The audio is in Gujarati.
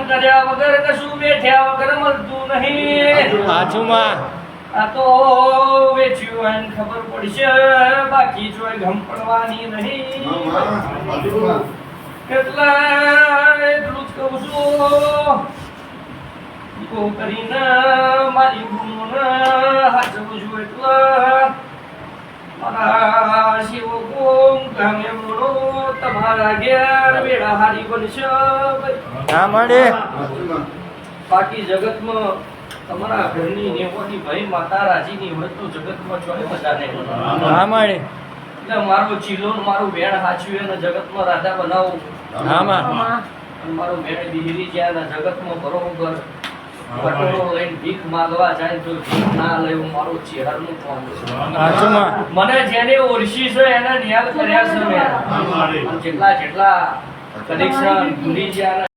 કર્યા વગર કશું બેઠ્યા વગર મળતું નહીં. બાજુમાં આ તો વેચ્યું હોય ને ખબર પડશે, બાકી જોઈ ગમ પડવાની નહીં. એટલે એટલું જ કહું છું, બહુ કરીને મારી ગુણોને હાચવું છું. એટલે મારા શિવો કોમ ગામે મોડો તમારા ઘેર વેળા હારી બનશે. ના મળે. બાકી જગતમાં તમારા ઘરની નેવોની ભાઈ માતા રાજીની હોય તો જગતમાં ચોય બધાને ના મળે. એટલે મારો ચીલો ને મારું બેણ હાચ્યું એને જગતમાં રાજા બનાવું. આમાં અને મારું બેણ દીહરી જ્યાં જગતમાં બરોબર પટોળો લઈને ભીખ માંગવા જાય તો ભીખ ના લે એવું મારું ચહેરાનું કામ છે. બાજુમાં મને જેને ઓળખી છે એને ન્યાય કર્યા છે મેં. જેટલા કનેક્શન ભૂલી ગયા